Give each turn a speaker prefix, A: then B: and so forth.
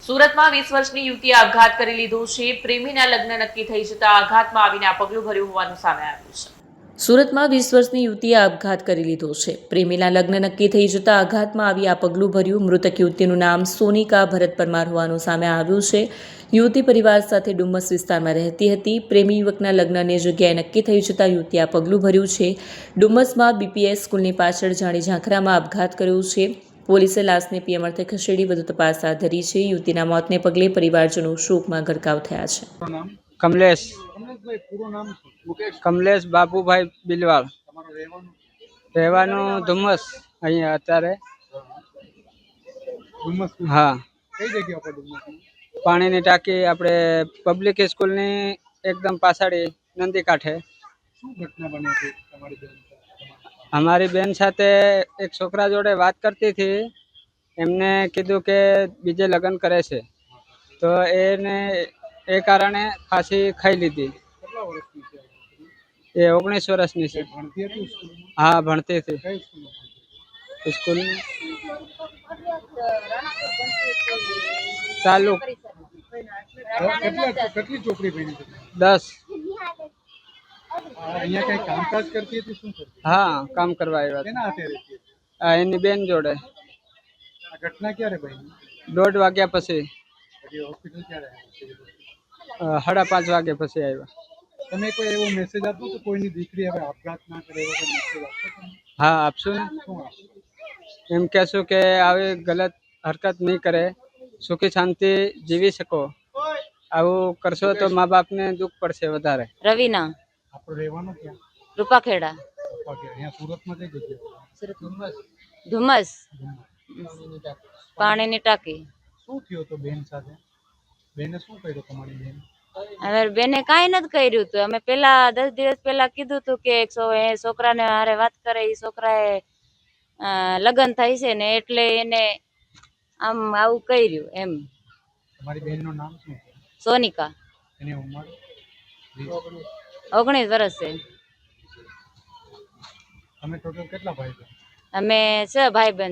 A: સુરતમાં 20 વર્ષની યુવતીએ આપઘાત કરી લીધો છે। પ્રેમીના લગ્ન નક્કી થઈ જતા આઘાતમાં આવીને આ પગલું ભર્યું હોવાનું સામે આવ્યું છે। સુરતમાં 20 વર્ષની યુવતીએ આપઘાત કરી લીધો છે। પ્રેમીના લગ્ન નક્કી થઈ જતા આઘાતમાં આવી આ પગલું ભર્યું। મૃતક યુવતીનું નામ સોનિકા ભરત પરમાર હોવાનું સામે આવ્યું છે। યુવતી પરિવાર સાથે ડુમ્મસ વિસ્તારમાં રહેતી હતી। પ્રેમી યુવકના લગ્નની જગ્યાએ નક્કી થઈ જતા યુવતીએ આ પગલું ભર્યું છે। ડુમ્મસમાં બીપીએસ સ્કૂલની પાછળ જાણી ઝાંખરામાં આપઘાત કર્યો છે। પોલીસે લાશને પીએમ અર્થે ખસેડી વધુ તપાસ હાથ ધરી છે। યુવતીના મોતને પગલે પરિવારજનો શોકમાં ગરકાવ થયા છે।
B: कमलेश कमलेश बाबूभाई बिलवाल રહેવાનું ધુમ્મસ અહીંયા અત્યારે હા પાણીની ટાંકી આપણે પબ્લિક સ્કૂલની એકદમ પાછળ નંદી કાંઠે અમારી બેન સાથે એક છોકરા જોડે વાત કરતી હતી। એમને કીધું કે બીજે લગ્ન કરે છે તો એને એ કારણે ફાંસી ખાઈ લીધી। એ 19 વર્ષની છે। હા ભણતી હતી સ્કૂલ તાલુક 10 હા કામ કરવા આવ્યા એની બેન જોડે।
C: ઘટના ક્યારે બની?
B: 1:30 વાગ્યા પછી
C: હોસ્પિટલ ક્યારે
B: આવ્યા? 5:30 વાગ્યા પછી આવ્યા।
C: તમે કોઈ એવો મેસેજ આપો તો કોઈની દીકરી હવે આપઘાત ના કરે એવો કોઈ મેસેજ આપો તમે?
B: હા આપશું ને। એમ કહેશું કે આવી ગલત હરકત નહીં કરે, સુખી શાંતિ જીવી શકો। આવું કરશો તો મા બાપને દુઃખ પડશે વધારે।
D: રવીના
C: આપણો રહેવાનું ક્યાં?
D: રૂપાખેડા
C: અહીંયા સુરતમાં કઈ જગ્યાએ?
D: ધુમ્મસ પાણીની ટાંકી।
C: શું થયું તો બેન સાથે? બેને શું કર્યું તમારી બેન?
D: હવે બેને કાંઈ નથી કર્યું હતું। અમે પેલા 10 દિવસ પહેલા કીધું હતું કે છોકરાને હારે વાત કરે, એ છોકરાએ લગ્ન થાય છે ને એટલે એને આમ આવું કર્યું એમ।
C: તમારી બેનનું નામ શું છે?
D: સોનિકા।
C: એની ઉંમર?
D: 19 વર્ષ છે।
C: તમે ટોટલ કેટલા ભાઈ છો?
D: અમે 6 ભાઈ બહેન।